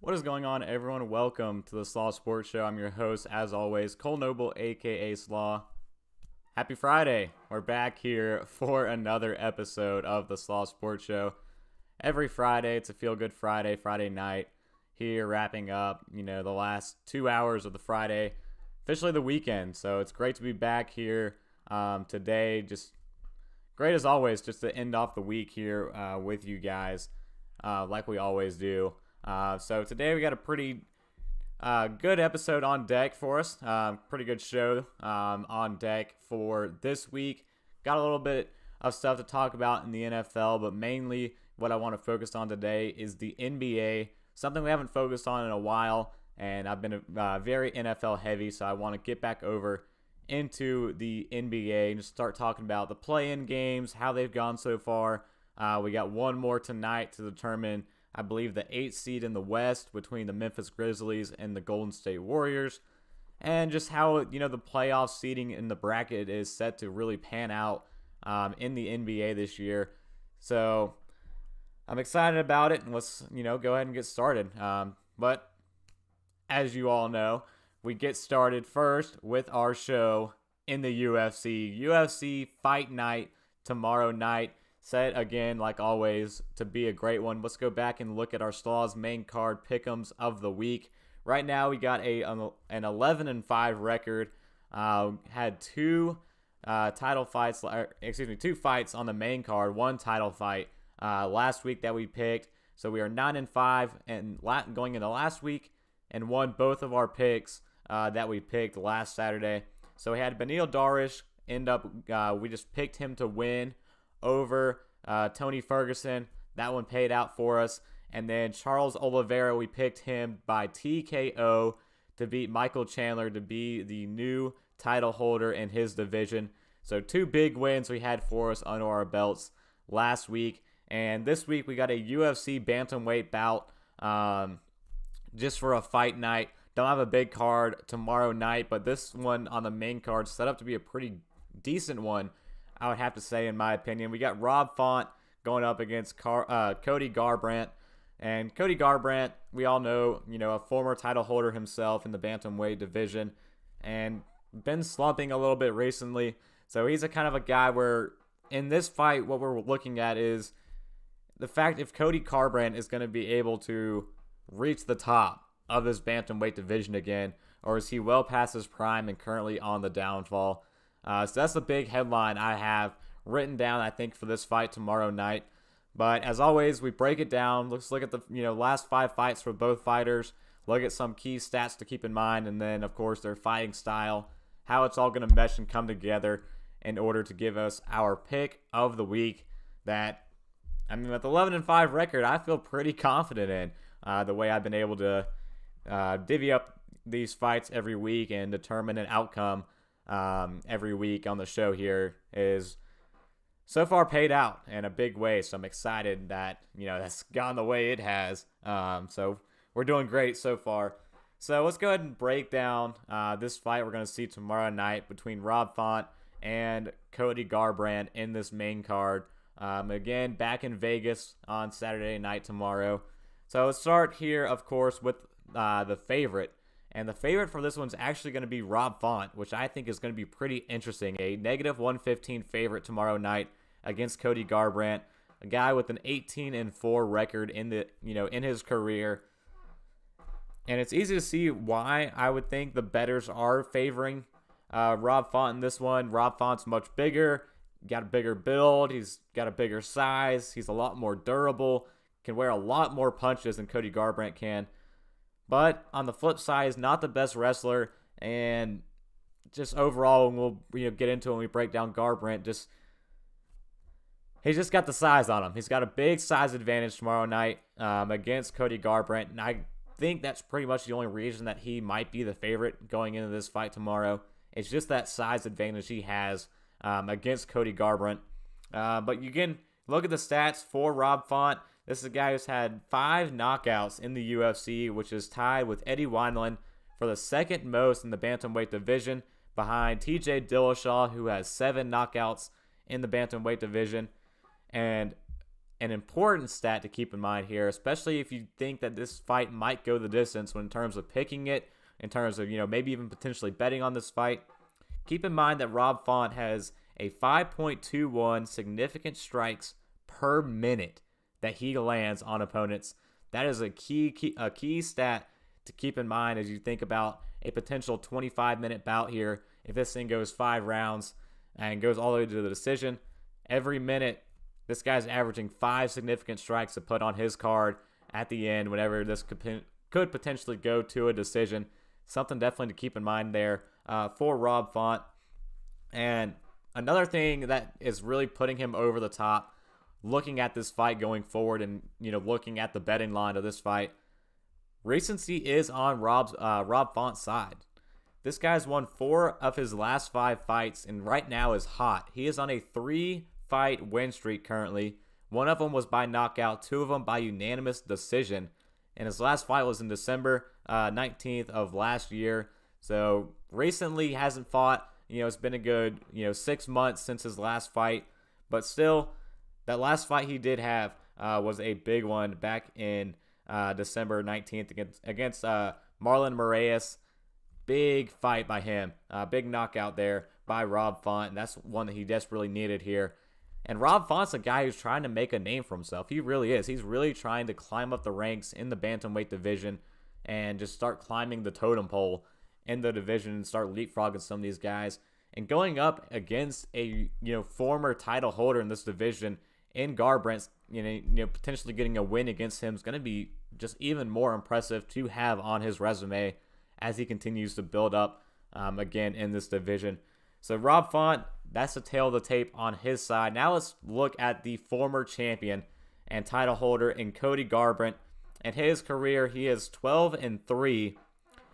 What is going on, everyone? Welcome to the Slaw Sports Show. I'm your host, as always, Cole Noble, aka Slaw. Happy Friday! We're back here for another episode of the Slaw Sports Show. Every Friday, it's a feel-good Friday night. Here, wrapping up, the last 2 hours of the Friday, officially the weekend. So it's great to be back here today. Just great as always, just to end off the week here with you guys, like we always do. So today we got a pretty good episode on deck for us. Pretty good show on deck for this week. Got a little bit of stuff to talk about in the NFL, but mainly what I want to focus on today is the NBA, something we haven't focused on in a while, and I've been very NFL heavy, so I want to get back over into the NBA and just start talking about the play-in games, how they've gone so far. We got one more tonight to determine, I believe, the 8th seed in the West between the Memphis Grizzlies and the Golden State Warriors, and just how the playoff seeding in the bracket is set to really pan out in the NBA this year. So I'm excited about it, and let's go ahead and get started. But as you all know, we get started first with our show in the UFC Fight Night tomorrow night. Set again, like always, to be a great one. Let's go back and look at our Slaw's main card pick'ems of the week. Right now, we got an 11-5 record. Had two two fights on the main card, one title fight last week that we picked. So we are 9-5 and going into last week, and won both of our picks that we picked last Saturday. So we had Beneil Dariush we just picked him to win over Tony Ferguson. That one paid out for us. And then Charles Oliveira, we picked him by TKO to beat Michael Chandler to be the new title holder in his division. So two big wins we had for us under our belts last week. And this week we got a UFC bantamweight bout just for a fight night. Don't have a big card tomorrow night, but this one on the main card set up to be a pretty decent one, I would have to say, in my opinion. We got Rob Font going up against Cody Garbrandt. And Cody Garbrandt, we all know, a former title holder himself in the bantamweight division, and been slumping a little bit recently. So he's a kind of a guy where, in this fight, what we're looking at is the fact if Cody Garbrandt is going to be able to reach the top of this bantamweight division again, or is he well past his prime and currently on the downfall. So that's the big headline I have written down, I think, for this fight tomorrow night. But as always, we break it down. Let's look at the last 5 fights for both fighters. Look at some key stats to keep in mind, and then of course their fighting style, how it's all going to mesh and come together in order to give us our pick of the week. That, with the 11-5 record, I feel pretty confident in the way I've been able to divvy up these fights every week and determine an outcome every week on the show here is so far paid out in a big way. So I'm excited that that's gone the way it has. So we're doing great so far. So let's go ahead and break down this fight we're going to see tomorrow night between Rob Font and Cody Garbrandt in this main card. Again, back in Vegas on Saturday night tomorrow. So let's start here, of course, with the favorite. And the favorite for this one's actually going to be Rob Font, which I think is going to be pretty interesting. A -115 favorite tomorrow night against Cody Garbrandt, a guy with an 18-4 record in his career. And it's easy to see why I would think the bettors are favoring Rob Font in this one. Rob Font's much bigger, got a bigger build, he's got a bigger size, he's a lot more durable, can wear a lot more punches than Cody Garbrandt can. But on the flip side, he's not the best wrestler, and just overall, and we'll get into it when we break down Garbrandt, he's just got the size on him. He's got a big size advantage tomorrow night against Cody Garbrandt, and I think that's pretty much the only reason that he might be the favorite going into this fight tomorrow. It's just that size advantage he has against Cody Garbrandt. But you can look at the stats for Rob Font. This is a guy who's had 5 knockouts in the UFC, which is tied with Eddie Wineland for the second most in the bantamweight division, behind TJ Dillashaw, who has 7 knockouts in the bantamweight division. And an important stat to keep in mind here, especially if you think that this fight might go the distance in terms of picking it, in terms of, maybe even potentially betting on this fight. Keep in mind that Rob Font has a 5.21 significant strikes per minute that he lands on opponents. That is a key stat to keep in mind as you think about a potential 25-minute bout here. If this thing goes 5 rounds and goes all the way to the decision, every minute this guy's averaging 5 significant strikes to put on his card at the end whenever this could potentially go to a decision. Something definitely to keep in mind there for Rob Font. And another thing that is really putting him over the top, looking at this fight going forward and, looking at the betting line of this fight, recency is on Rob Font's side. This guy's won 4 of his last 5 fights and right now is hot. He is on a 3-fight win streak currently. 1 of them was by knockout, 2 of them by unanimous decision. And his last fight was in December 19th of last year. So recently hasn't fought. It's been a good 6 months since his last fight. But still, that last fight he did have was a big one back in December 19th against Marlon Moraes. Big fight by him. Big knockout there by Rob Font. And that's one that he desperately needed here. And Rob Font's a guy who's trying to make a name for himself. He really is. He's really trying to climb up the ranks in the bantamweight division and just start climbing the totem pole in the division and start leapfrogging some of these guys. And going up against a former title holder in this division in Garbrandt, potentially getting a win against him is going to be just even more impressive to have on his resume as he continues to build up again in this division. So Rob Font, that's the tail of the tape on his side. Now let's look at the former champion and title holder in Cody Garbrandt. In his career, he is 12-3.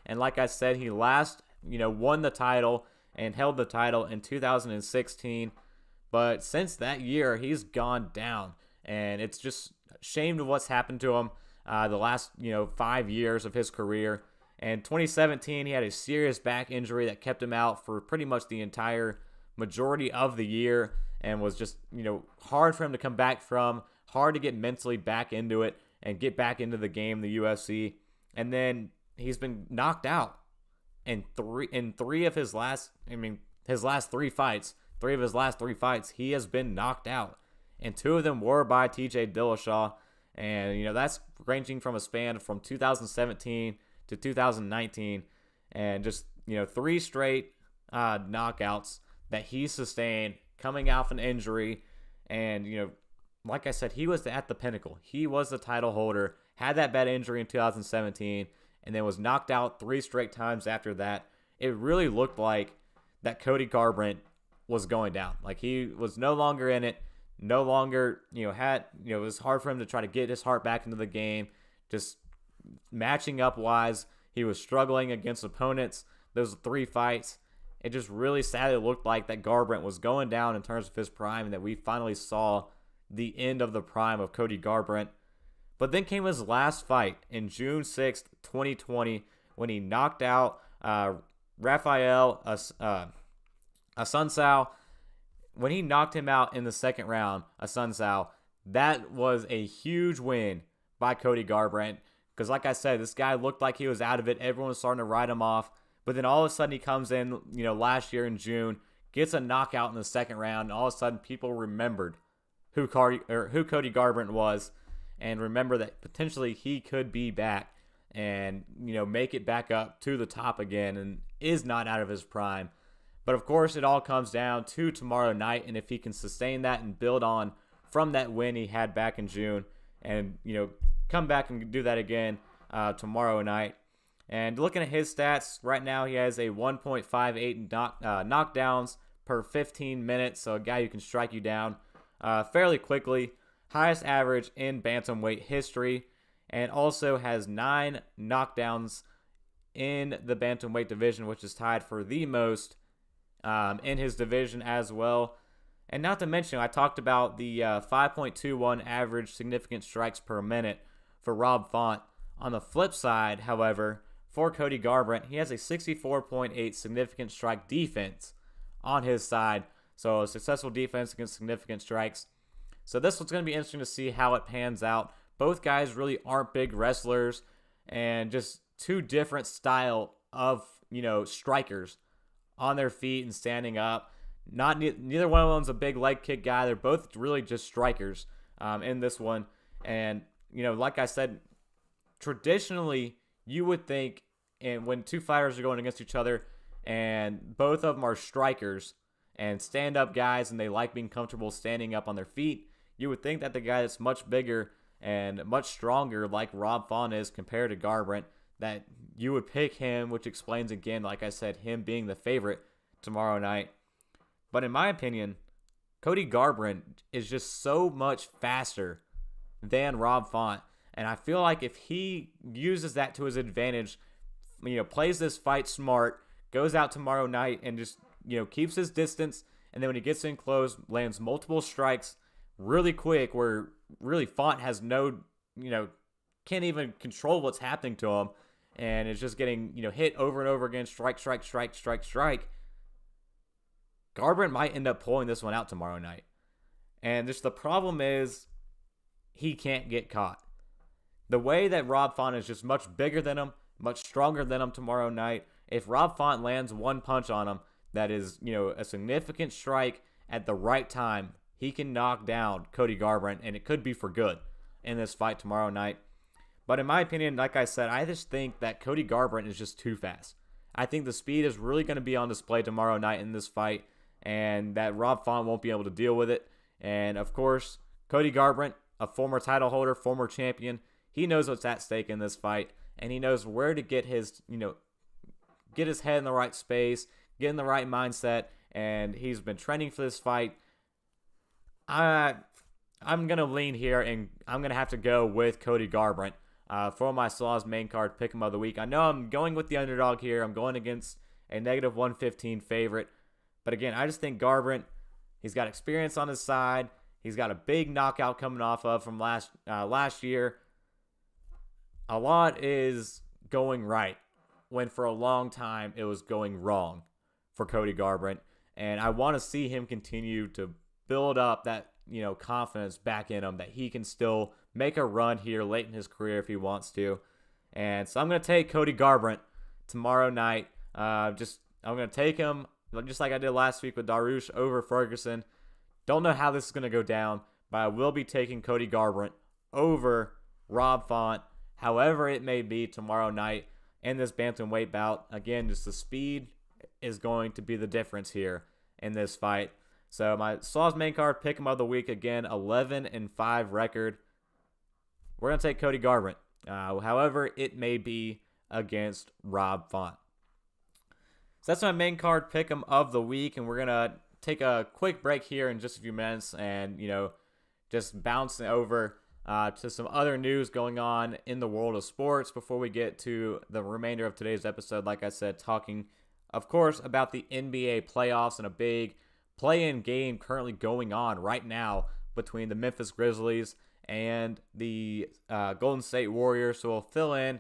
And like I said, he last, won the title and held the title in 2016. But since that year, he's gone down. And it's just a shame to what's happened to him the last, 5 years of his career. In 2017, he had a serious back injury that kept him out for pretty much the entire majority of the year and was just, hard for him to come back from, hard to get mentally back into it and get back into the game, the UFC. And then he's been knocked out in three of his last 3 fights. 3 of his last 3 fights, he has been knocked out. And 2 of them were by TJ Dillashaw. And, that's ranging from a span from 2017 to 2019. And just, 3 straight knockouts that he sustained coming off an injury. And, like I said, he was at the pinnacle. He was the title holder, had that bad injury in 2017, and then was knocked out 3 straight times after that. It really looked like that Cody Garbrandt was going down. Like he was no longer in it, no longer, it was hard for him to try to get his heart back into the game. Just matching up wise, he was struggling against opponents. Those 3 fights, it just really sadly looked like that Garbrandt was going down in terms of his prime and that we finally saw the end of the prime of Cody Garbrandt. But then came his last fight in June 6th, 2020, when he knocked out Rafael Assunção. When he knocked him out in the second round, Assunção, that was a huge win by Cody Garbrandt. Because like I said, this guy looked like he was out of it. Everyone was starting to write him off. But then all of a sudden he comes in, last year in June, gets a knockout in the second round. And all of a sudden people remembered who Cody Garbrandt was. And remember that potentially he could be back and, make it back up to the top again and is not out of his prime. But of course, it all comes down to tomorrow night. And if he can sustain that and build on from that win he had back in June and, come back and do that again tomorrow night. And looking at his stats, right now he has a 1.58 knockdowns per 15 minutes. So a guy who can strike you down fairly quickly. Highest average in bantamweight history. And also has 9 knockdowns in the bantamweight division, which is tied for the most in his division as well. And not to mention, I talked about the 5.21 average significant strikes per minute for Rob Font. On the flip side, however, for Cody Garbrandt, he has a 64.8 significant strike defense on his side. So a successful defense against significant strikes. So this one's going to be interesting to see how it pans out. Both guys really aren't big wrestlers, and just two different style of, strikers on their feet and standing up. Neither one of them's a big leg kick guy. They're both really just strikers in this one. And like I said, traditionally you would think, and when two fighters are going against each other, and both of them are strikers and stand-up guys, and they like being comfortable standing up on their feet, you would think that the guy that's much bigger and much stronger, like Rob Font is compared to Garbrandt, that you would pick him, which explains again, like I said, him being the favorite tomorrow night. But in my opinion, Cody Garbrandt is just so much faster than Rob Font. And I feel like if he uses that to his advantage, plays this fight smart, goes out tomorrow night and just, keeps his distance, and then when he gets in close, lands multiple strikes really quick, where really Font has no, can't even control what's happening to him, and is just getting, hit over and over again, strike, strike, strike, strike, strike. Garbrandt might end up pulling this one out tomorrow night. And just the problem is he can't get caught. The way that Rob Font is just much bigger than him, much stronger than him tomorrow night, if Rob Font lands one punch on him that is, a significant strike at the right time, he can knock down Cody Garbrandt, and it could be for good in this fight tomorrow night. But in my opinion, like I said, I just think that Cody Garbrandt is just too fast. I think the speed is really going to be on display tomorrow night in this fight, and that Rob Font won't be able to deal with it. And of course, Cody Garbrandt, a former title holder, former champion, he knows what's at stake in this fight, and he knows where to get his, get his head in the right space, get in the right mindset, and he's been training for this fight. I'm going to lean here, and I'm going to have to go with Cody Garbrandt for my Slaw's main card pick 'em of the week. I know I'm going with the underdog here. I'm going against a negative 115 favorite. But again, I just think Garbrandt, he's got experience on his side. He's got a big knockout coming off of from last year. A lot is going right, when for a long time it was going wrong for Cody Garbrandt. And I want to see him continue to build up that, confidence back in him, that he can still make a run here late in his career if he wants to. And so I'm going to take Cody Garbrandt tomorrow night. I'm going to take him, just like I did last week with Dariush, over Ferguson. Don't know how this is going to go down, but I will be taking Cody Garbrandt over Rob Font, however it may be tomorrow night in this bantamweight bout. Again, just the speed is going to be the difference here in this fight. So my Slaw's main card pick 'em of the week, again, 11-5 record. We're going to take Cody Garbrandt, however it may be, against Rob Font. So that's my main card pick 'em of the week, and we're going to take a quick break here in just a few minutes and, just bouncing over to some other news going on in the world of sports before we get to the remainder of today's episode. Like I said, talking, of course, about the NBA playoffs and a big play-in game currently going on right now between the Memphis Grizzlies and the Golden State Warriors. So we'll fill in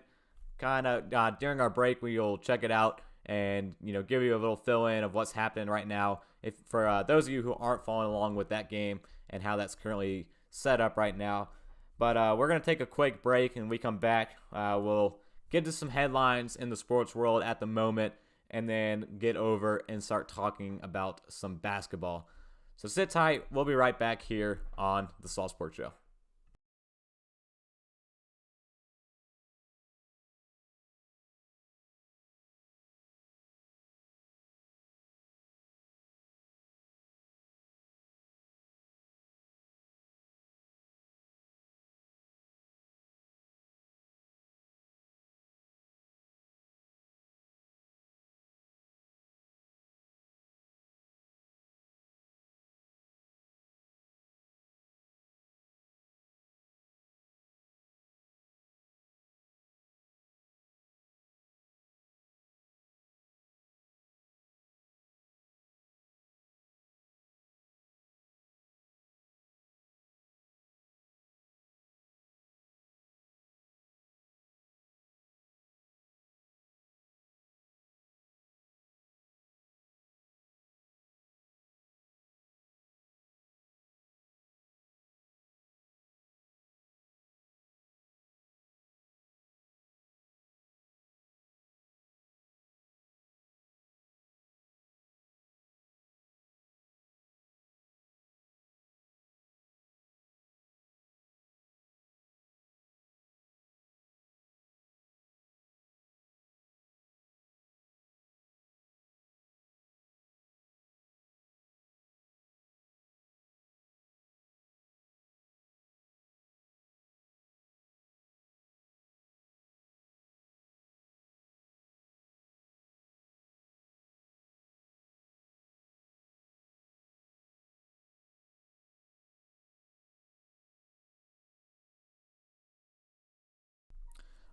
kind of during our break. We'll check it out and give you a little fill-in of what's happening right now. If for those of you who aren't following along with that game and how that's currently set up right now. But we're going to take a quick break, and we come back. We'll get to some headlines in the sports world at the moment, and then get over and start talking about some basketball. So sit tight. We'll be right back here on the Slaw Sports Show.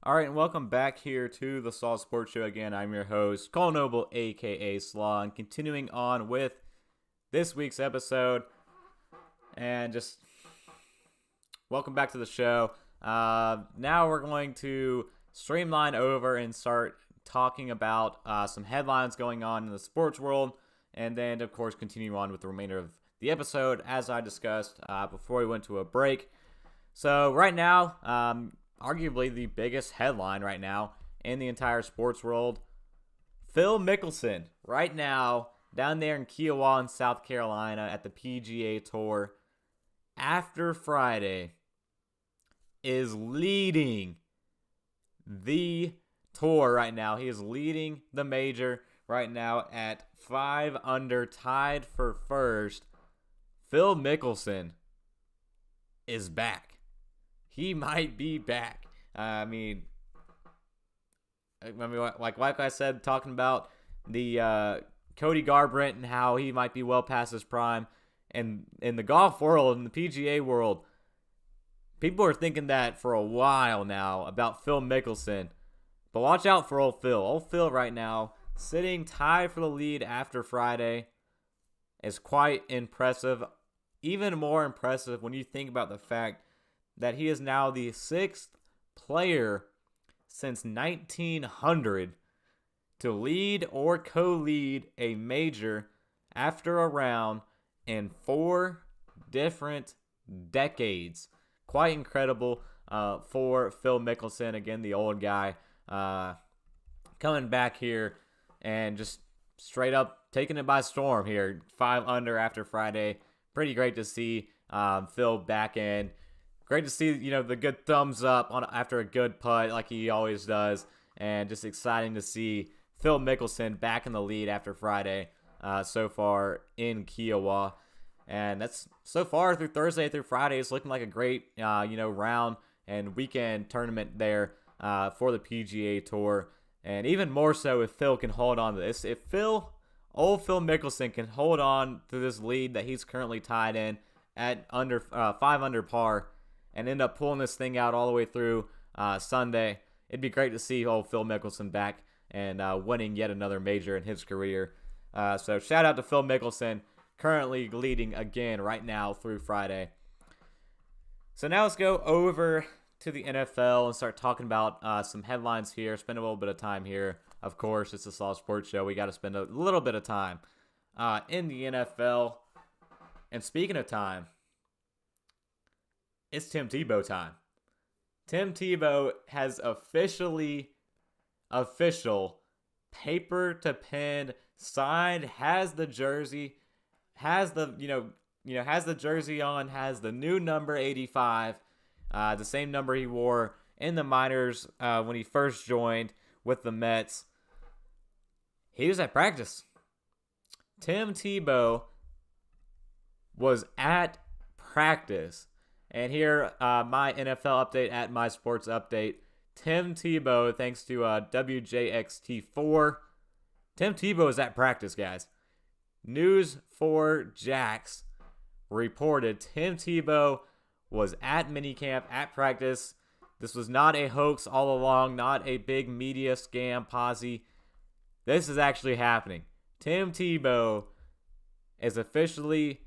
All right, and welcome back here to the Slaw Sports Show again. I'm your host, Cole Noble, aka Slaw, and continuing on with this week's episode. And just welcome back to the show. Now we're going to streamline over and start talking about some headlines going on in the sports world, and then, of course, continue on with the remainder of the episode as I discussed before we went to a break. So right now, arguably the biggest headline right now in the entire sports world, Phil Mickelson right now down there in Kiawah in South Carolina at the PGA Tour after Friday is leading the tour right now. He is leading the major right now at 5 under, tied for first. Phil Mickelson is back. He might be back. I mean, like I said, talking about the Cody Garbrandt and how he might be well past his prime, and in the golf world, in the PGA world, people are thinking that for a while now about Phil Mickelson. But watch out for old Phil. Old Phil right now, sitting tied for the lead after Friday, is quite impressive. Even more impressive when you think about the fact that he is now the 6th player since 1900 to lead or co-lead a major after a round in 4 different decades. Quite incredible for Phil Mickelson. Again, the old guy coming back here and just straight up taking it by storm here. 5 under after Friday. Pretty great to see Phil back in. Great to see, the good thumbs up on after a good putt like he always does. And just exciting to see Phil Mickelson back in the lead after Friday so far in Kiawah. And that's so far through Thursday through Friday. It's looking like a great, round and weekend tournament there for the PGA Tour. And even more so if Phil can hold on to this. If old Phil Mickelson can hold on to this lead that he's currently tied in at 5 under par, and end up pulling this thing out all the way through Sunday, it'd be great to see old Phil Mickelson back and winning yet another major in his career. So shout out to Phil Mickelson, currently leading again right now through Friday. So now let's go over to the NFL and start talking about some headlines here. Spend a little bit of time here. Of course, it's a Slaw Sports Show. We got to spend a little bit of time in the NFL. And speaking of time, it's Tim Tebow time. Tim Tebow has official paper to pen signed, has the jersey, has the has the jersey on, has the new number 85, the same number he wore in the minors when he first joined with the Mets. He was at practice. Tim Tebow was at practice. And here, my NFL update at my sports update. Tim Tebow, thanks to WJXT4. Tim Tebow is at practice, guys. News4Jax reported Tim Tebow was at minicamp, at practice. This was not a hoax all along, not a big media scam posse. This is actually happening. Tim Tebow is officially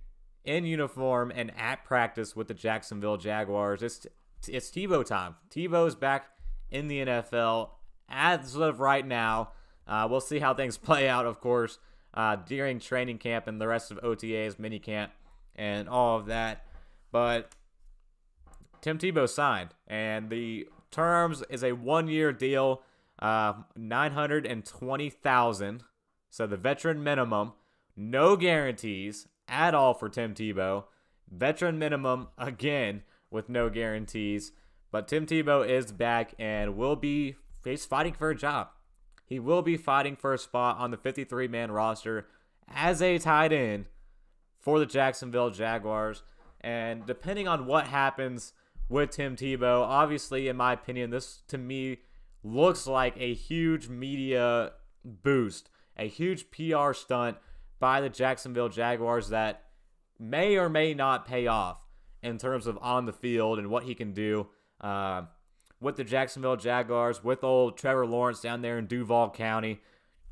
in uniform and at practice with the Jacksonville Jaguars. It's Tebow time. Tebow's back in the NFL as of right now. We'll see how things play out, of course, during training camp and the rest of OTAs, minicamp, and all of that. But Tim Tebow signed, and the terms is a 1-year deal, $920,000. So the veteran minimum, no guarantees at all for Tim Tebow. Veteran minimum, again, with no guarantees. But Tim Tebow is back and he's fighting for a job. He will be fighting for a spot on the 53-man roster as a tight end for the Jacksonville Jaguars. And depending on what happens with Tim Tebow, obviously, in my opinion, this to me looks like a huge media boost, a huge PR stunt by the Jacksonville Jaguars that may or may not pay off in terms of on the field and what he can do with the Jacksonville Jaguars, with old Trevor Lawrence down there in Duval County.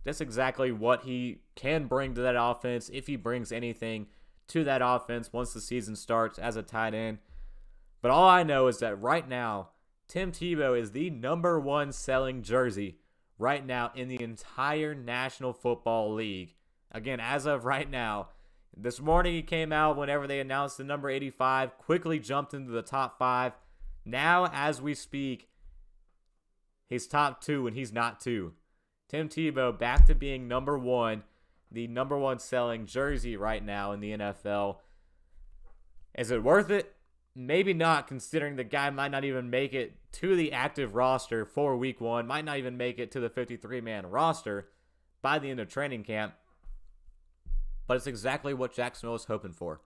That's exactly what he can bring to that offense if he brings anything to that offense once the season starts as a tight end. But all I know is that right now, Tim Tebow is the number one selling jersey right now in the entire National Football League. Again, as of right now, this morning he came out whenever they announced the number 85, quickly jumped into the top 5. Now, as we speak, he's top 2 and he's not 2. Tim Tebow back to being number 1, the number 1 selling jersey right now in the NFL. Is it worth it? Maybe not, considering the guy might not even make it to the active roster for week 1, might not even make it to the 53-man roster by the end of training camp. But it's exactly what Jacksonville was hoping for.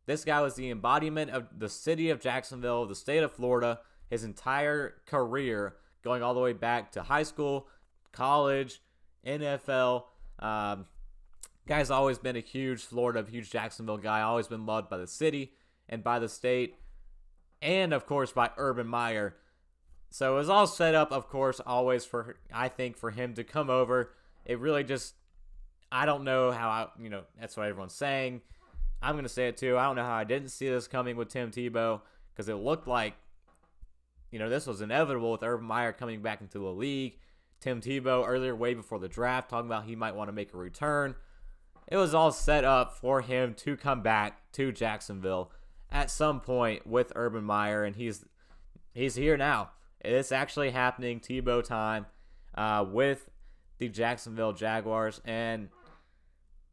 This guy was the embodiment of the city of Jacksonville, the state of Florida, his entire career, going all the way back to high school, college, NFL. Guy's always been a huge Florida, huge Jacksonville guy, always been loved by the city and by the state, and of course by Urban Meyer. So it was all set up, of course, always for, I think, for him to come over. It really just, I don't know how, that's what everyone's saying. I'm going to say it too. I don't know how I didn't see this coming with Tim Tebow, because it looked like, this was inevitable with Urban Meyer coming back into the league. Tim Tebow earlier, way before the draft, talking about he might want to make a return. It was all set up for him to come back to Jacksonville at some point with Urban Meyer, and he's here now. It's actually happening, Tebow time, with the Jacksonville Jaguars, and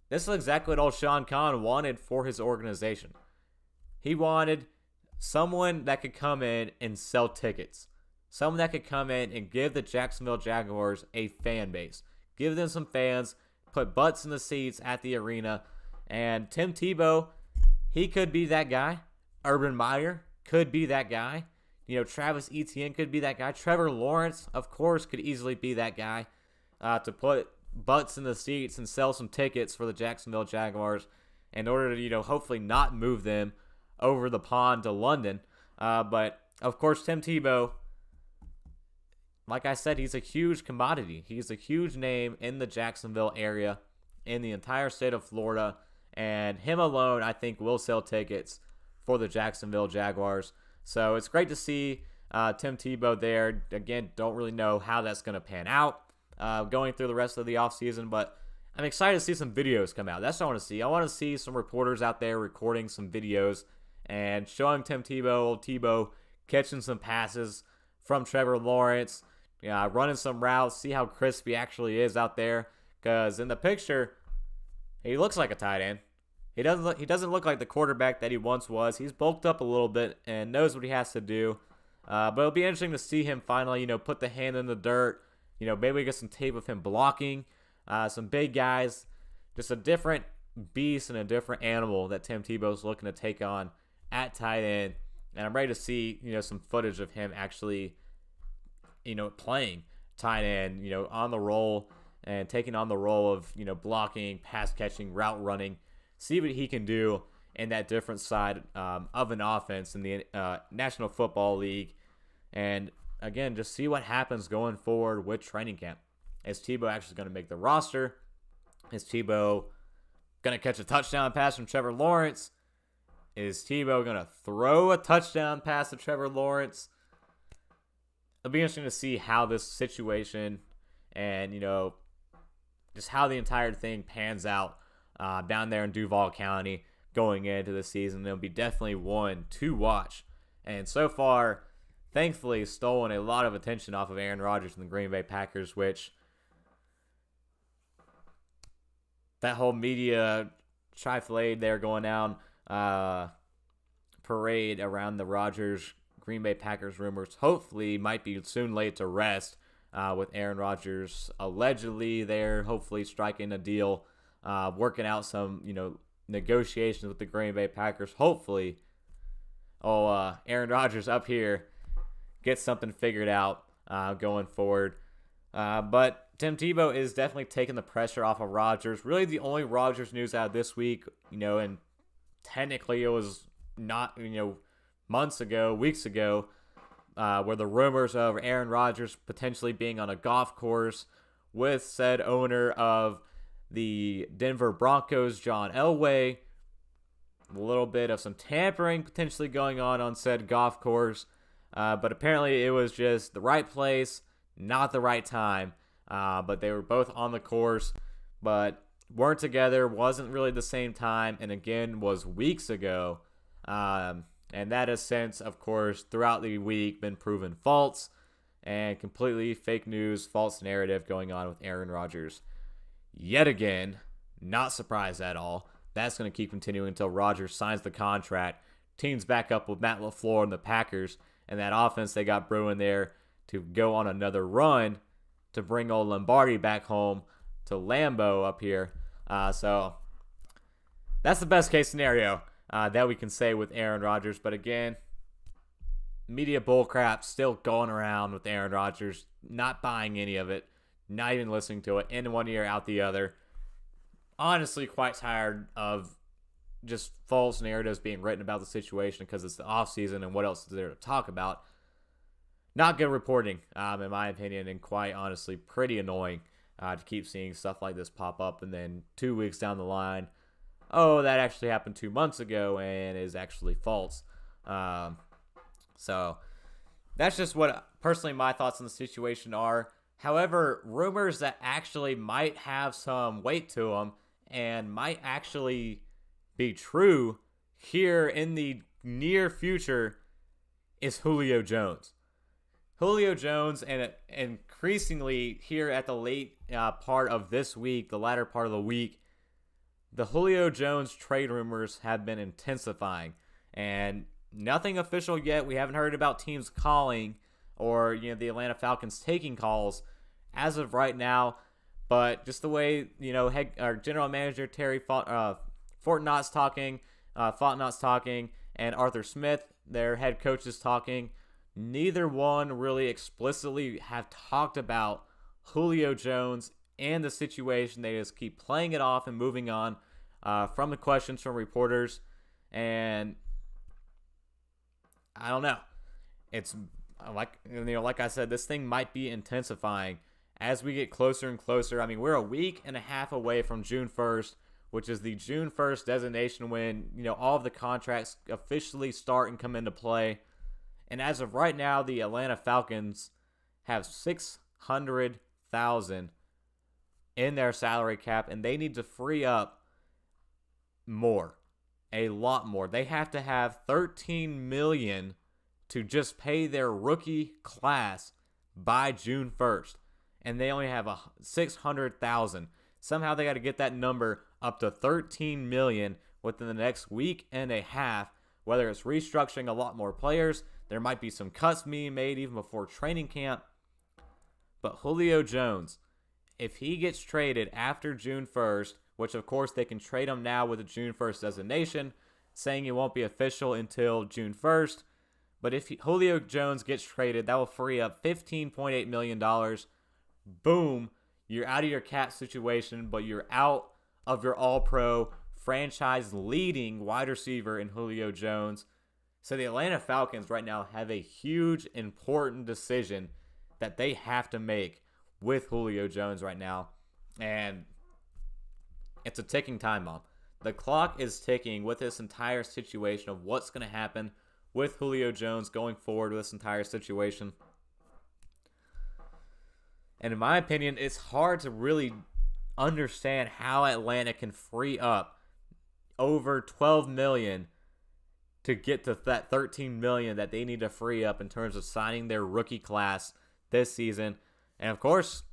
this is exactly what old Sean Khan wanted for his organization. He wanted someone that could come in and sell tickets. Someone that could come in and give the Jacksonville Jaguars a fan base. Give them some fans, put butts in the seats at the arena. And Tim Tebow, he could be that guy. Urban Meyer could be that guy. Travis Etienne could be that guy. Trevor Lawrence, of course, could easily be that guy to put butts in the seats and sell some tickets for the Jacksonville Jaguars in order to, hopefully not move them over the pond to London. But, of course, Tim Tebow, like I said, he's a huge commodity. He's a huge name in the Jacksonville area, in the entire state of Florida. And him alone, I think, will sell tickets for the Jacksonville Jaguars. So it's great to see Tim Tebow there. Again, don't really know how that's going to pan out going through the rest of the offseason, but I'm excited to see some videos come out. That's what I want to see. I want to see some reporters out there recording some videos and showing Tim Tebow, old Tebow, catching some passes from Trevor Lawrence, running some routes, see how crisp he actually is out there. Because in the picture, he looks like a tight end. He doesn't look like the quarterback that he once was. He's bulked up a little bit and knows what he has to do. But it'll be interesting to see him finally, put the hand in the dirt. Maybe we get some tape of him blocking some big guys. Just a different beast and a different animal that Tim Tebow's looking to take on at tight end. And I'm ready to see, some footage of him actually, playing tight end, on the roll and taking on the role of, blocking, pass catching, route running. See what he can do in that different side of an offense in the National Football League. And, again, just see what happens going forward with training camp. Is Tebow actually going to make the roster? Is Tebow going to catch a touchdown pass from Trevor Lawrence? Is Tebow going to throw a touchdown pass to Trevor Lawrence? It'll be interesting to see how this situation and, just how the entire thing pans out down there in Duval County going into the season. It'll be definitely one to watch. And so far, thankfully, stolen a lot of attention off of Aaron Rodgers and the Green Bay Packers, which that whole media triflade there going down, parade around the Rodgers Green Bay Packers rumors hopefully might be soon laid to rest with Aaron Rodgers allegedly there, hopefully striking a deal, working out some, negotiations with the Green Bay Packers. Hopefully, Aaron Rodgers up here gets something figured out going forward. But Tim Tebow is definitely taking the pressure off of Rodgers. Really the only Rodgers news out this week, and technically it was not, months ago, weeks ago, were the rumors of Aaron Rodgers potentially being on a golf course with said owner of the Denver Broncos, John Elway. A little bit of some tampering potentially going on said golf course. But apparently it was just the right place, not the right time. But they were both on the course, but weren't together, wasn't really the same time, and again was weeks ago. And that has since, of course, throughout the week been proven false and completely fake news, false narrative going on with Aaron Rodgers. Yet again, not surprised at all. That's going to keep continuing until Rodgers signs the contract, teams back up with Matt LaFleur and the Packers, and that offense they got brewing there to go on another run to bring old Lombardi back home to Lambeau up here. So that's the best case scenario that we can say with Aaron Rodgers. But again, media bullcrap still going around with Aaron Rodgers, not buying any of it, not even listening to it, in one ear, out the other. Honestly, quite tired of just false narratives being written about the situation because it's the offseason and what else is there to talk about. Not good reporting, in my opinion, and quite honestly, pretty annoying to keep seeing stuff like this pop up, and then 2 weeks down the line, oh, that actually happened 2 months ago and is actually false. So that's just what personally my thoughts on the situation are. However, rumors that actually might have some weight to them and might actually be true here in the near future is Julio Jones. Julio Jones, and increasingly here at the late part of this week, the latter part of the week, the Julio Jones trade rumors have been intensifying. And nothing official yet. We haven't heard about teams calling or the Atlanta Falcons taking calls as of right now. But just the way our general manager Terry Fontenot's talking, and Arthur Smith, their head coach, is talking. Neither one really explicitly have talked about Julio Jones and the situation. They just keep playing it off and moving on from the questions from reporters. And I don't know. It's like I said, this thing might be intensifying as we get closer and closer. I mean, we're a week and a half away from June 1st, which is the June 1st designation when all of the contracts officially start and come into play. And as of right now, the Atlanta Falcons have $600,000 in their salary cap, and they need to free up more, a lot more. They have to have $13 million to just pay their rookie class by June 1st, and they only have $600,000. Somehow they got to get that number up to $13 million within the next week and a half. Whether it's restructuring a lot more players, there might be some cuts being made even before training camp. But Julio Jones, if he gets traded after June 1st, which of course they can trade him now with the June 1st designation, saying it won't be official until June 1st. But if Julio Jones gets traded, that will free up $15.8 million. Boom, you're out of your cap situation, but you're out of your all-pro franchise-leading wide receiver in Julio Jones. So the Atlanta Falcons right now have a huge, important decision that they have to make with Julio Jones right now. And it's a ticking time bomb. The clock is ticking with this entire situation of what's going to happen with Julio Jones going forward with this entire situation. And in my opinion, it's hard to really understand how Atlanta can free up over $12 million to get to that $13 million that they need to free up in terms of signing their rookie class this season. And of course,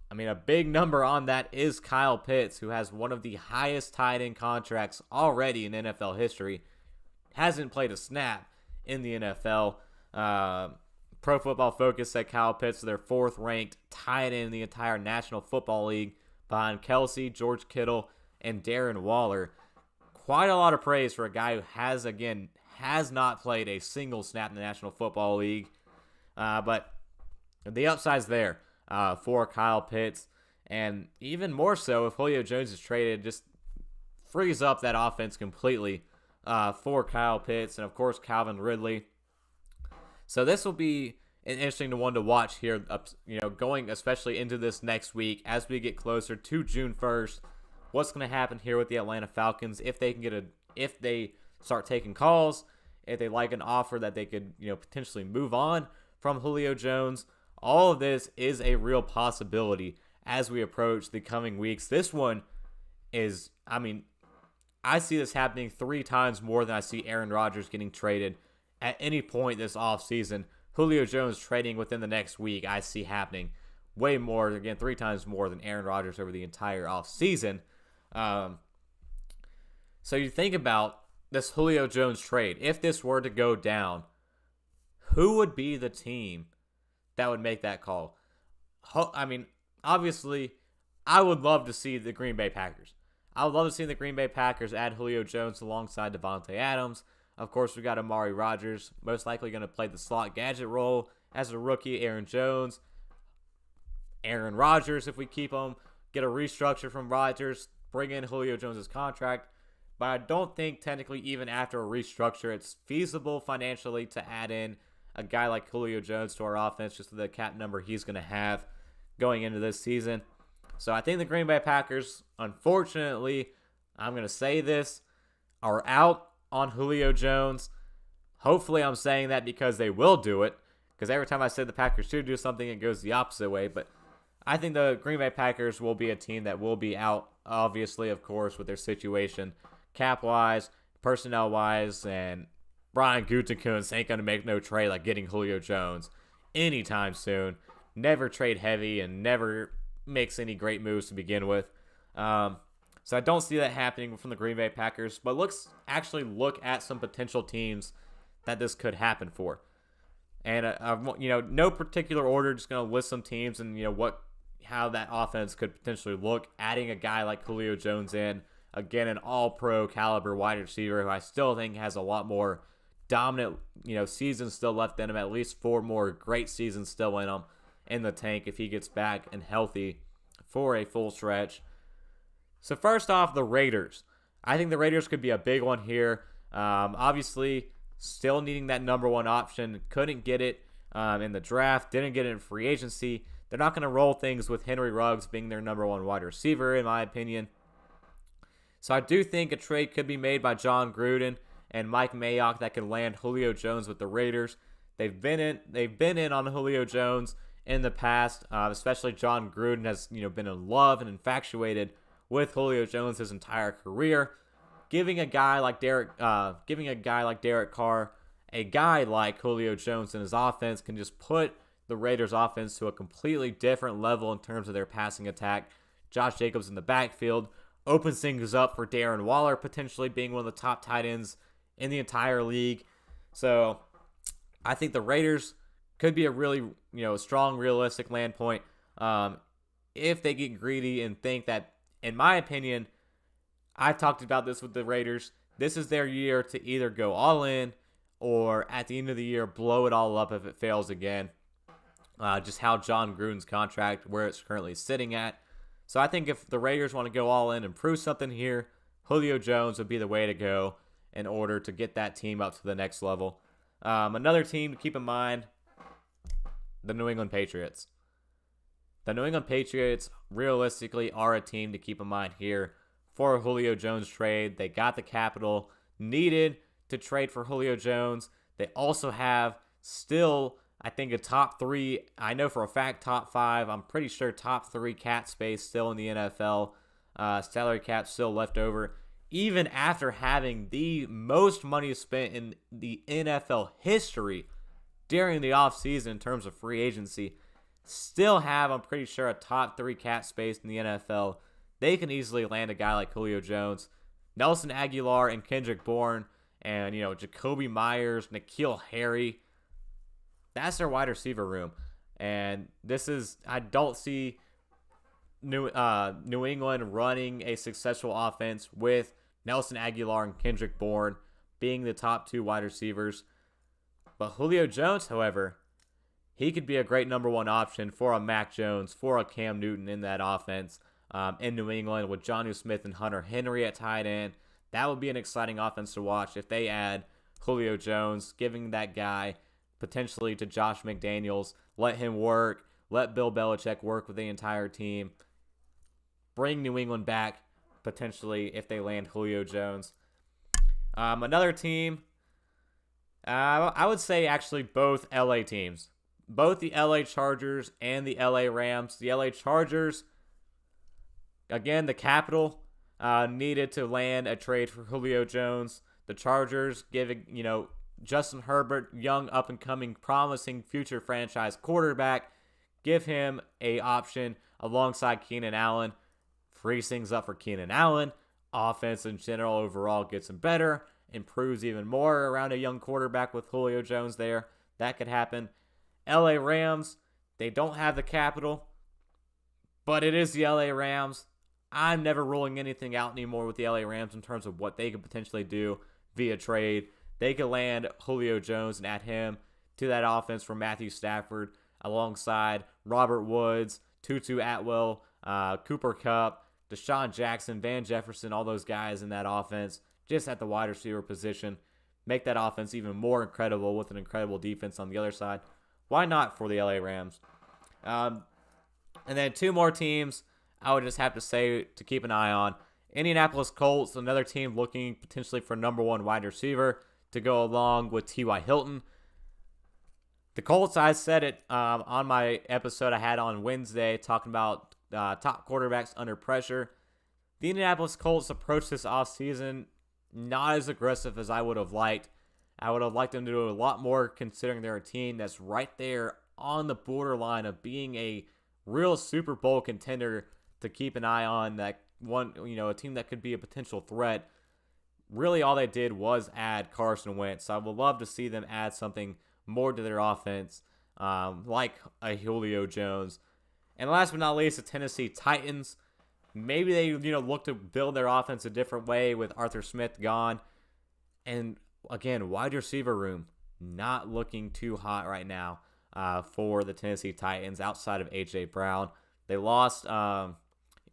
I mean, a big number on that is Kyle Pitts, who has one of the highest tight end contracts already in NFL history. Hasn't played a snap in the NFL. Pro Football Focus said Kyle Pitts is their fourth-ranked tight end in the entire National Football League, behind Kelsey, George Kittle, and Darren Waller. Quite a lot of praise for a guy who has not played a single snap in the National Football League. But the upside's there for Kyle Pitts. And even more so, if Julio Jones is traded, just frees up that offense completely for Kyle Pitts and, of course, Calvin Ridley. So this will be an interesting one to watch here, going especially into this next week as we get closer to June 1st. What's going to happen here with the Atlanta Falcons if they start taking calls, if they like an offer that they could, potentially move on from Julio Jones. All of this is a real possibility as we approach the coming weeks. This one is, I see this happening 3 times more than I see Aaron Rodgers getting traded at any point this offseason. Julio Jones trading within the next week, I see happening way more, again, 3 times more than Aaron Rodgers over the entire offseason. So you think about this Julio Jones trade. If this were to go down, who would be the team that would make that call? Obviously, I would love to see the Green Bay Packers. I would love to see the Green Bay Packers add Julio Jones alongside Devontae Adams. Of course, we got Amari Rodgers, most likely going to play the slot gadget role as a rookie. Aaron Jones, Aaron Rodgers, if we keep him, get a restructure from Rodgers, bring in Julio Jones' contract. But I don't think technically even after a restructure, it's feasible financially to add in a guy like Julio Jones to our offense just with the cap number he's going to have going into this season. So I think the Green Bay Packers, unfortunately, I'm going to say this, are out on Julio Jones. Hopefully I'm saying that because they will do it, because every time I say the Packers should do something, it goes the opposite way. But I think the Green Bay Packers will be a team that will be out, obviously, of course, with their situation cap-wise, personnel-wise, and Brian Gutekunst ain't going to make no trade like getting Julio Jones anytime soon. Never trade heavy and never makes any great moves to begin with. So I don't see that happening from the Green Bay Packers, but let's actually look at some potential teams that this could happen for. And, no particular order, just going to list some teams and, how that offense could potentially look. Adding a guy like Julio Jones in, again, an all-pro caliber wide receiver who I still think has a lot more dominant, seasons still left in him, at least 4 more great seasons still in him in the tank if he gets back and healthy for a full stretch. So first off, the Raiders. I think the Raiders could be a big one here. Obviously, still needing that number 1 option. Couldn't get it in the draft. Didn't get it in free agency. They're not going to roll things with Henry Ruggs being their number 1 wide receiver, in my opinion. So I do think a trade could be made by John Gruden and Mike Mayock that could land Julio Jones with the Raiders. They've been in on Julio Jones in the past, especially John Gruden has been in love and infatuated with Julio Jones his entire career. Giving a guy like Derek Carr, a guy like Julio Jones in his offense can just put the Raiders' offense to a completely different level in terms of their passing attack. Josh Jacobs in the backfield opens things up for Darren Waller potentially being one of the top tight ends in the entire league. So I think the Raiders could be a really strong, realistic land point if they get greedy and think that, in my opinion, I've talked about this with the Raiders, this is their year to either go all in or at the end of the year blow it all up if it fails again. Just how John Gruden's contract, where it's currently sitting at. So I think if the Raiders want to go all in and prove something here, Julio Jones would be the way to go in order to get that team up to the next level. Another team to keep in mind, the New England Patriots. The New England Patriots realistically are a team to keep in mind here for a Julio Jones trade. They got the capital needed to trade for Julio Jones. They also have still, I think, a top 3, I know for a fact top 5, I'm pretty sure top 3 cap space still in the NFL. Salary cap still left over. Even after having the most money spent in the NFL history during the offseason in terms of free agency, still have, I'm pretty sure, a top 3 cap space in the NFL. They can easily land a guy like Julio Jones, Nelson Aguilar, and Kendrick Bourne, and, Jacoby Myers, N'Keal Harry. That's their wide receiver room. And I don't see New England running a successful offense with Nelson Aguilar and Kendrick Bourne being the top 2 wide receivers. But Julio Jones, however, he could be a great number 1 option for a Mac Jones, for a Cam Newton in that offense in New England with Jonnu Smith and Hunter Henry at tight end. That would be an exciting offense to watch if they add Julio Jones, giving that guy potentially to Josh McDaniels. Let him work. Let Bill Belichick work with the entire team. Bring New England back, potentially, if they land Julio Jones. Another team, I would say actually both LA teams. Both the LA Chargers and the LA Rams. The LA Chargers, again, the capital needed to land a trade for Julio Jones. The Chargers giving, Justin Herbert, young, up-and-coming, promising future franchise quarterback, give him a option alongside Keenan Allen. Frees things up for Keenan Allen. Offense in general overall gets him better. Improves even more around a young quarterback with Julio Jones there. That could happen. LA Rams, they don't have the capital, but it is the LA Rams. I'm never ruling anything out anymore with the LA Rams in terms of what they could potentially do via trade. They could land Julio Jones and add him to that offense from Matthew Stafford alongside Robert Woods, Tutu Atwell, Cooper Kupp, Deshaun Jackson, Van Jefferson, all those guys in that offense just at the wide receiver position. Make that offense even more incredible with an incredible defense on the other side. Why not for the LA Rams? And then two more teams I would just have to say to keep an eye on. Indianapolis Colts, another team looking potentially for number one wide receiver to go along with T.Y. Hilton. The Colts, I said it on my episode I had on Wednesday talking about top quarterbacks under pressure. The Indianapolis Colts approached this offseason not as aggressive as I would have liked. I would have liked them to do a lot more considering they're a team that's right there on the borderline of being a real Super Bowl contender to keep an eye on. That one, a team that could be a potential threat. Really all they did was add Carson Wentz. So I would love to see them add something more to their offense, like a Julio Jones. And last but not least, the Tennessee Titans. Maybe they, look to build their offense a different way with Arthur Smith gone. And again, wide receiver room not looking too hot right now for the Tennessee Titans outside of A.J. Brown. They lost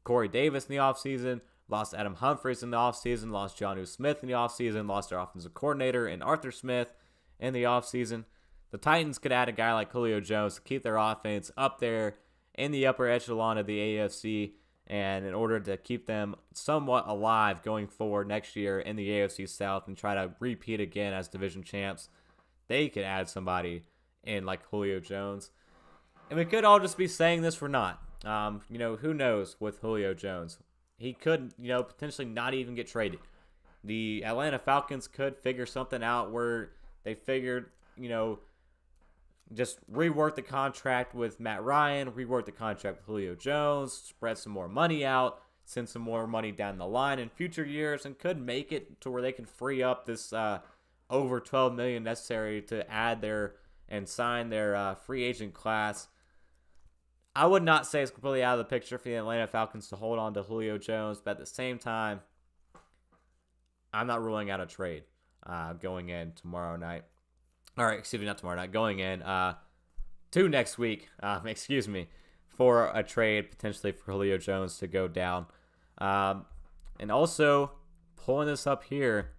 Corey Davis in the offseason, lost Adam Humphries in the offseason, lost Jonnu Smith in the offseason, lost their offensive coordinator and Arthur Smith in the offseason. The Titans could add a guy like Julio Jones to keep their offense up there in the upper echelon of the AFC, and in order to keep them somewhat alive going forward next year in the AFC South and try to repeat again as division champs, they could add somebody in like Julio Jones. And we could all just be saying this for not. Who knows with Julio Jones? He could, potentially not even get traded. The Atlanta Falcons could figure something out where they figured, just rework the contract with Matt Ryan, rework the contract with Julio Jones, spread some more money out, send some more money down the line in future years, and could make it to where they can free up this over $12 million necessary to add and sign their free agent class. I would not say it's completely out of the picture for the Atlanta Falcons to hold on to Julio Jones, but at the same time, I'm not ruling out a trade going in tomorrow night. All right, excuse me, not tomorrow night. Going in to next week, for a trade potentially for Julio Jones to go down. And also, pulling this up here,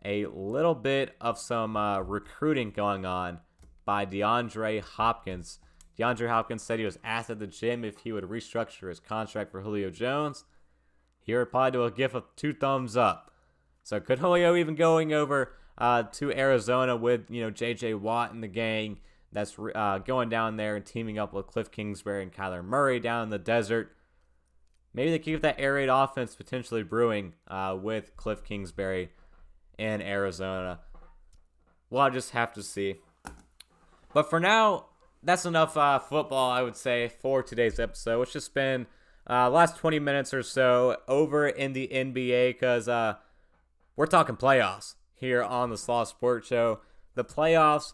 a little bit of some recruiting going on by DeAndre Hopkins. DeAndre Hopkins said he was asked at the gym if he would restructure his contract for Julio Jones. He replied to a gif of 2 thumbs up. So could Julio even going over to Arizona with, J.J. Watt and the gang that's going down there and teaming up with Cliff Kingsbury and Kyler Murray down in the desert? Maybe they keep that air raid offense potentially brewing with Cliff Kingsbury in Arizona. We'll just have to see. But for now, that's enough football, I would say, for today's episode. It's just been last 20 minutes or so over in the NBA because we're talking playoffs here on the Slaw Sports Show. The playoffs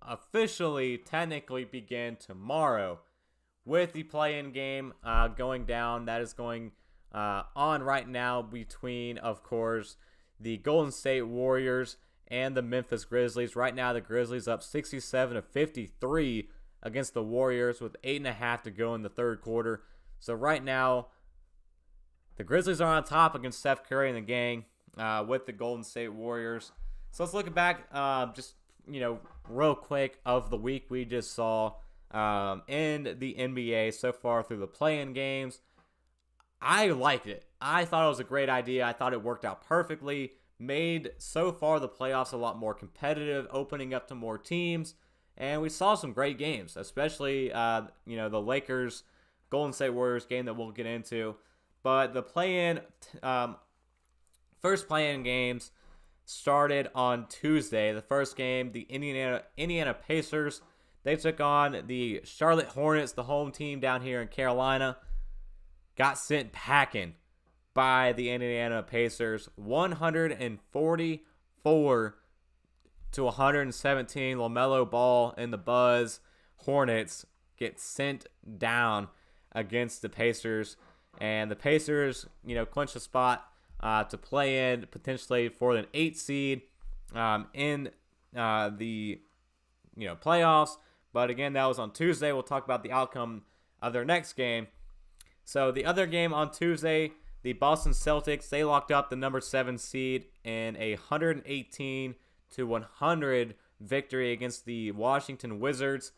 officially, technically begin tomorrow with the play-in game going down. That is going on right now between, of course, the Golden State Warriors and the Memphis Grizzlies. Right now, the Grizzlies up 67-53 against the Warriors with 8.5 to go in the third quarter. So right now, the Grizzlies are on top against Steph Curry and the gang with the Golden State Warriors. So let's look back just real quick of the week we just saw in the NBA so far through the play-in games. I liked it. I thought it was a great idea. I thought it worked out perfectly. Made so far the playoffs a lot more competitive, opening up to more teams. And we saw some great games, especially, the Lakers, Golden State Warriors game that we'll get into. But the first play-in games started on Tuesday. The first game, the Indiana Pacers, they took on the Charlotte Hornets, the home team down here in Carolina. Got sent packing by the Indiana Pacers, 144 to 117. LaMelo Ball and the Buzz Hornets get sent down against the Pacers, and the Pacers, clinch a spot to play in potentially for an 8 seed in the playoffs. But again, that was on Tuesday. We'll talk about the outcome of their next game. So the other game on Tuesday, the Boston Celtics, they locked up the number 7 seed in a 118 to 100 victory against the Washington Wizards.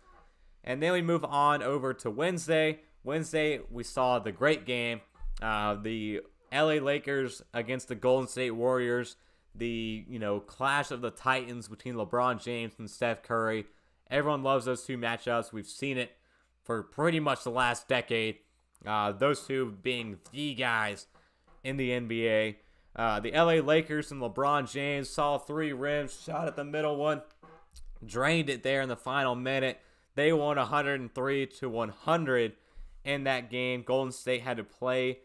And then we move on over to Wednesday. Wednesday, we saw the great game, the LA Lakers against the Golden State Warriors, the clash of the Titans between LeBron James and Steph Curry. Everyone loves those two matchups. We've seen it for pretty much the last decade. Those two being the guys in the NBA. The LA Lakers and LeBron James saw 3 rims, shot at the middle one, drained it there in the final minute. They won 103 to 100 in that game. Golden State had to play,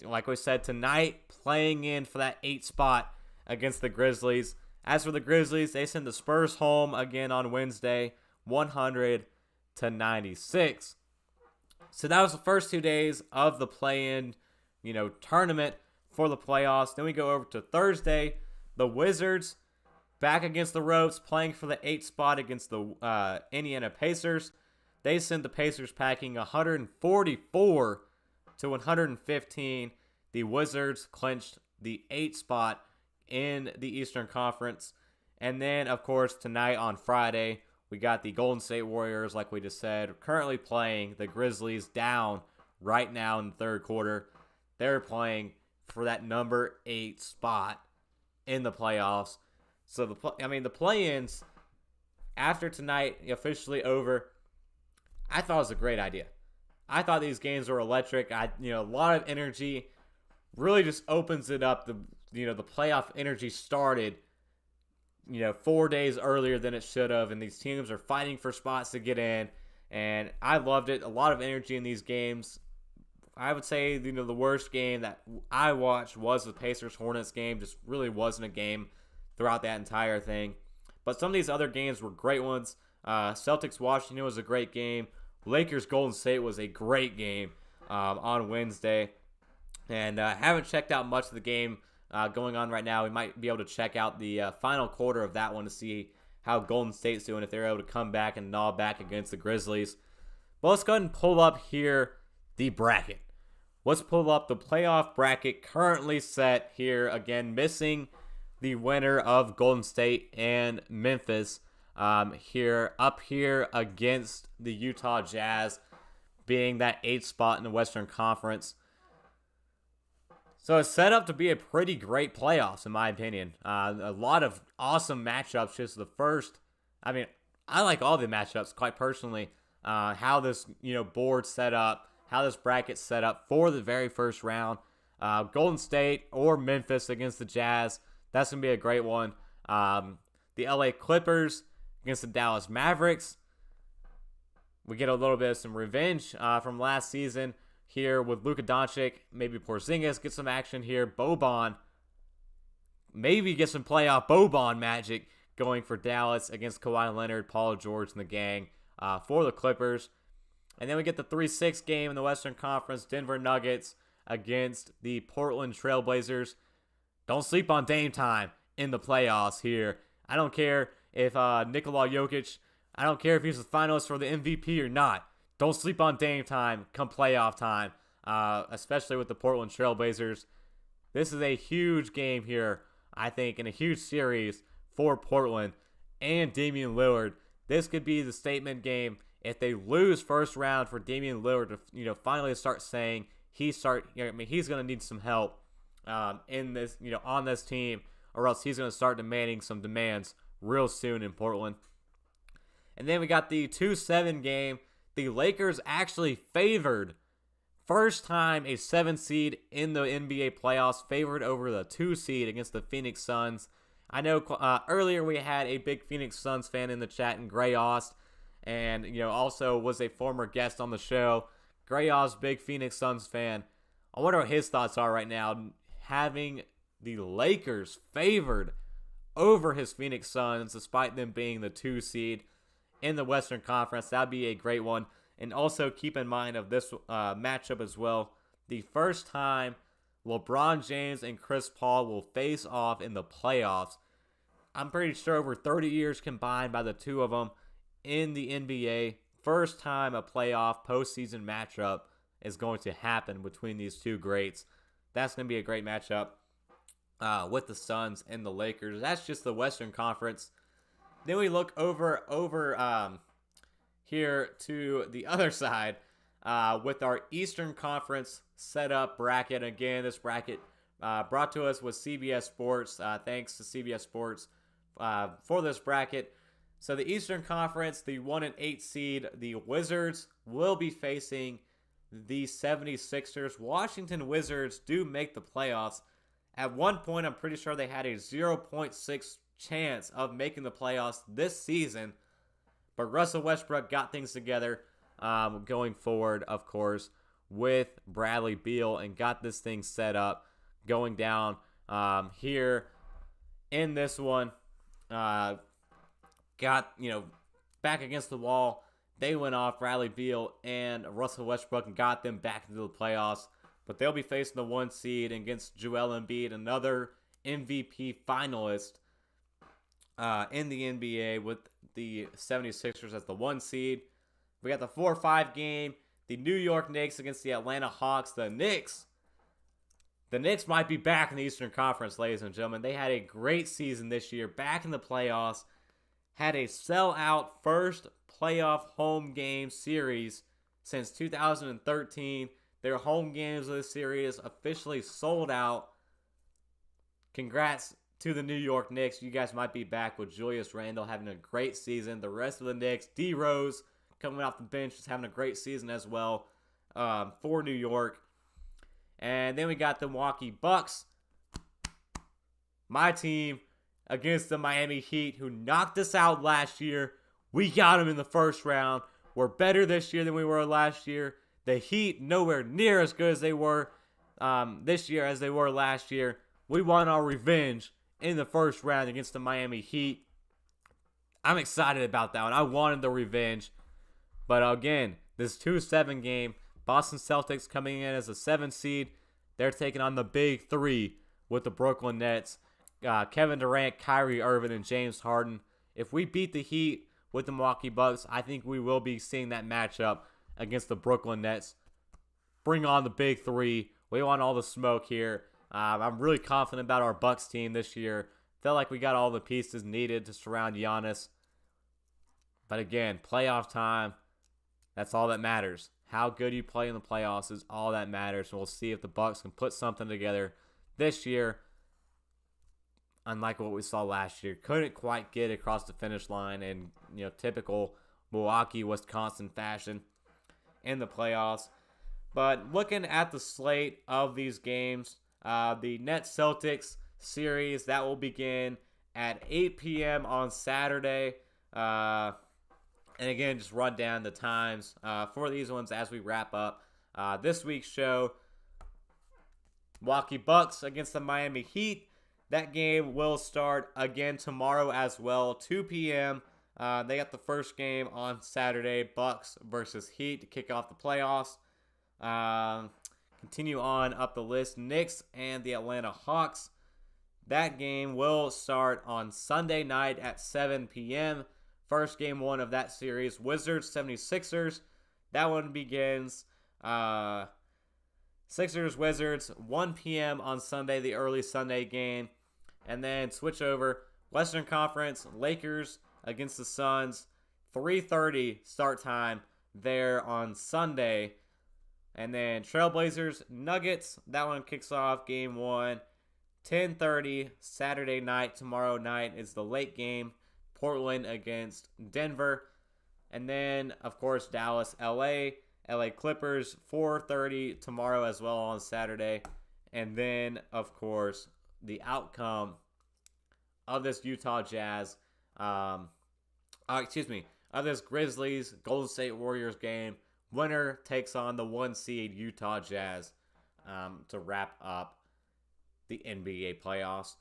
like we said, tonight, playing in for that 8 spot against the Grizzlies. As for the Grizzlies, they sent the Spurs home again on Wednesday, 100 to 96. So that was the first 2 days of the play-in, tournament for the playoffs. Then we go over to Thursday. The Wizards back against the ropes, playing for the 8th spot against the Indiana Pacers. They sent the Pacers packing 144 to 115. The Wizards clinched the 8th spot in the Eastern Conference. And then, of course, tonight on Friday, we got the Golden State Warriors, like we just said, currently playing the Grizzlies down right now in the third quarter. They're playing for that number 8 spot in the playoffs. So the play-ins after tonight officially over, I thought it was a great idea. I thought these games were electric. A lot of energy, really just opens it up. The playoff energy started 4 days earlier than it should have, and these teams are fighting for spots to get in, and I loved it. A lot of energy in these games. I would say the worst game that I watched was the Pacers-Hornets game. Just really wasn't a game throughout that entire thing. But some of these other games were great ones. Celtics-Washington was a great game. Lakers-Golden State was a great game on Wednesday. And haven't checked out much of the game going on right now. We might be able to check out the final quarter of that one to see how Golden State's doing, if they're able to come back and gnaw back against the Grizzlies. But let's go ahead and pull up here the bracket. Let's pull up the playoff bracket currently set here. Again, missing the winner of Golden State and Memphis up here against the Utah Jazz, being that 8th spot in the Western Conference. So it's set up to be a pretty great playoffs, in my opinion. A lot of awesome matchups. Just the first, I like all the matchups, quite personally. How this board set up, how this bracket set up for the very first round. Golden State or Memphis against the Jazz. That's going to be a great one. The LA Clippers against the Dallas Mavericks. We get a little bit of some revenge from last season here with Luka Doncic. Maybe Porzingis get some action here. Boban, maybe get some playoff Boban magic going for Dallas against Kawhi Leonard, Paul George, and the gang for the Clippers. And then we get the 3-6 game in the Western Conference. Denver Nuggets against the Portland Trailblazers. Don't sleep on Dame time in the playoffs here. I don't care if Nikola Jokic, I don't care if he's the finalist for the MVP or not. Don't sleep on Dame time come playoff time, especially with the Portland Trailblazers. This is a huge game here, I think, and a huge series for Portland and Damian Lillard. This could be the statement game if they lose first round for Damian Lillard to finally start saying he's going to need some help in this on this team, or else he's going to start demanding some demands real soon in Portland. And then we got the 2-7 game. The Lakers actually favored. First time a 7 seed in the NBA playoffs favored over the 2 seed against the Phoenix Suns. I know earlier we had a big Phoenix Suns fan in the chat, in Gray Ost, and also was a former guest on the show. Gray Ost, big Phoenix Suns fan. I wonder what his thoughts are right now, having the Lakers favored over his Phoenix Suns, despite them being the 2 seed in the Western Conference. That'd be a great one. And also keep in mind of this matchup as well, the first time LeBron James and Chris Paul will face off in the playoffs. I'm pretty sure over 30 years combined by the two of them in the NBA. First time a playoff postseason matchup is going to happen between these two greats. That's going to be a great matchup with the Suns and the Lakers. That's just the Western Conference. Then we look over here to the other side with our Eastern Conference setup bracket. Again, this bracket brought to us with CBS Sports. Thanks to CBS Sports for this bracket. So the Eastern Conference, the 1 and 8 seed, the Wizards will be facing the 76ers. Washington Wizards do make the playoffs. At one point, I'm pretty sure they had a 0.6 chance of making the playoffs this season. But Russell Westbrook got things together going forward, of course, with Bradley Beal, and got this thing set up going down here in this one. Got, back against the wall. They went off, Bradley Beal and Russell Westbrook, and got them back into the playoffs. But they'll be facing the 1 seed against Joel Embiid, another MVP finalist in the NBA, with the 76ers as the 1 seed. We got the 4-5 game. The New York Knicks against the Atlanta Hawks. The Knicks might be back in the Eastern Conference, ladies and gentlemen. They had a great season this year, back in the playoffs. Had a sell-out first playoff home game series since 2013. Their home games of the series officially sold out. Congrats to the New York Knicks. You guys might be back with Julius Randle having a great season. The rest of the Knicks, D Rose coming off the bench, is having a great season as well for New York. And then we got the Milwaukee Bucks, my team, against the Miami Heat, who knocked us out last year. We got them in the first round. We're better this year than we were last year. The Heat, nowhere near as good as they were this year as they were last year. We want our revenge in the first round against the Miami Heat. I'm excited about that one. I wanted the revenge. But again, this 2-7 game, Boston Celtics coming in as a 7 seed. They're taking on the big 3 with the Brooklyn Nets. Kevin Durant, Kyrie Irving, and James Harden. If we beat the Heat with the Milwaukee Bucks, I think we will be seeing that matchup against the Brooklyn Nets. Bring on the big 3. We want all the smoke here. I'm really confident about our Bucks team this year. Felt like we got all the pieces needed to surround Giannis. But again, playoff time, that's all that matters. How good you play in the playoffs is all that matters. And we'll see if the Bucks can put something together this year. Unlike what we saw last year, couldn't quite get across the finish line in typical Milwaukee, Wisconsin fashion in the playoffs. But looking at the slate of these games, the Nets Celtics series, that will begin at 8 p.m. on Saturday. And again, just run down the times for these ones as we wrap up this week's show. Milwaukee Bucks against the Miami Heat. That game will start again tomorrow as well, 2 p.m. They got the first game on Saturday, Bucks versus Heat, to kick off the playoffs. Continue on up the list, Knicks and the Atlanta Hawks. That game will start on Sunday night at 7 p.m. First game 1 of that series, Wizards 76ers. That one begins Sixers Wizards 1 p.m. on Sunday, the early Sunday game. And then switch over, Western Conference, Lakers against the Suns. 3:30 start time there on Sunday. And then Trailblazers, Nuggets, that one kicks off game 1. 10:30 Saturday night. Tomorrow night is the late game. Portland against Denver. And then, of course, Dallas, LA Clippers, 4:30 tomorrow as well on Saturday. And then, of course, the outcome of this Utah Jazz, of this Grizzlies Golden State Warriors game. Winner takes on the 1 seed Utah Jazz to wrap up the NBA playoffs.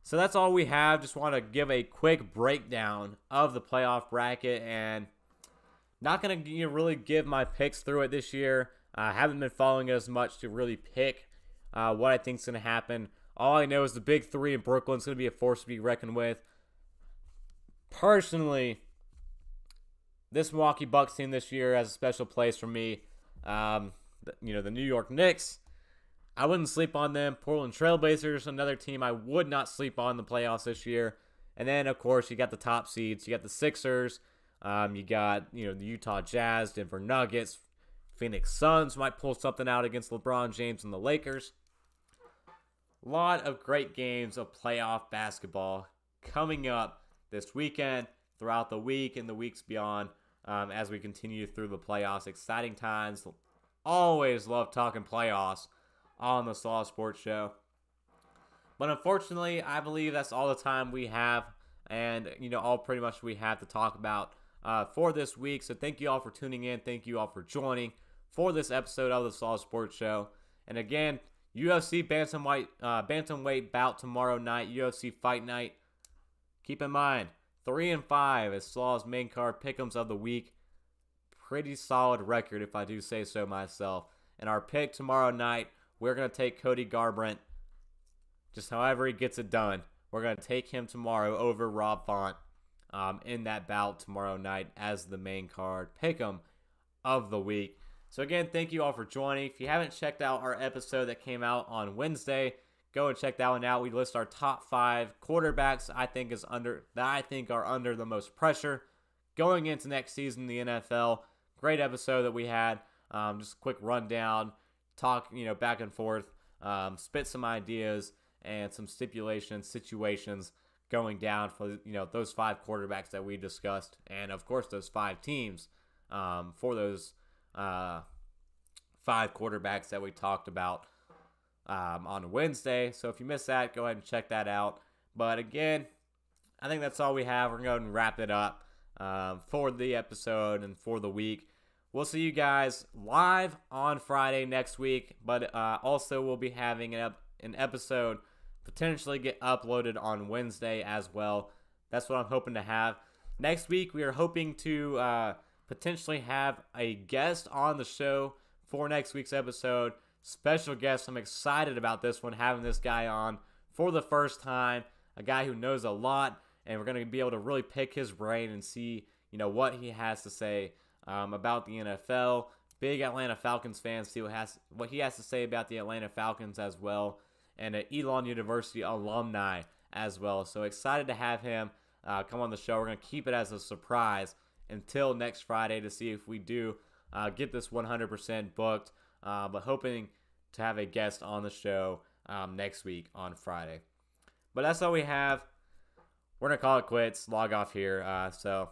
So that's all we have. Just want to give a quick breakdown of the playoff bracket, and not going to really give my picks through it this year. I haven't been following it as much to really pick what I think is going to happen. All I know is the big three in Brooklyn is going to be a force to be reckoned with. Personally, this Milwaukee Bucks team this year has a special place for me. The New York Knicks, I wouldn't sleep on them. Portland Trailblazers, another team I would not sleep on in the playoffs this year. And then, of course, you got the top seeds. You got the Sixers. You got the Utah Jazz, Denver Nuggets, Phoenix Suns might pull something out against LeBron James and the Lakers. A lot of great games of playoff basketball coming up this weekend, throughout the week, and the weeks beyond as we continue through the playoffs. Exciting times. Always love talking playoffs on the Slaw Sports Show. But unfortunately, I believe that's all the time we have, and all pretty much we have to talk about for this week. So thank you all for tuning in. Thank you all for joining for this episode of the Slaw Sports Show. And again, UFC bantamweight bout tomorrow night, UFC Fight Night. Keep in mind, 3-5 is Slaw's main card pick'ems of the week. Pretty solid record, if I do say so myself. And our pick tomorrow night, we're going to take Cody Garbrandt. Just however he gets it done, we're going to take him tomorrow over Rob Font in that bout tomorrow night as the main card pick'em of the week. So again, thank you all for joining. If you haven't checked out our episode that came out on Wednesday, go and check that one out. We list our top 5 quarterbacks I think are under the most pressure going into next season in the NFL. Great episode that we had. Just a quick rundown, talk back and forth, spit some ideas and some situations going down for those 5 quarterbacks that we discussed, and of course those 5 teams for those 5 quarterbacks that we talked about on Wednesday. So if you missed that, go ahead and check that out. But again, I think that's all we have. We're going to wrap it up for the episode and for the week. We'll see you guys live on Friday next week, but also we'll be having an episode potentially get uploaded on Wednesday as well. That's what I'm hoping to have. Next week, we are hoping to potentially have a guest on the show for next week's episode. Special guest. I'm excited about this one, having this guy on for the first time, a guy who knows a lot, and we're going to be able to really pick his brain and see what he has to say about the NFL. Big Atlanta Falcons fan, see what he has to say about the Atlanta Falcons as well, and an Elon University alumni as well. So excited to have him come on the show. We're going to keep it as a surprise until next Friday to see if we do get this 100% booked, but hoping to have a guest on the show next week on Friday. But that's all we have. We're going to call it quits, log off here. So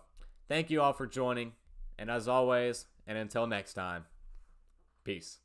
thank you all for joining. And as always, and until next time, peace.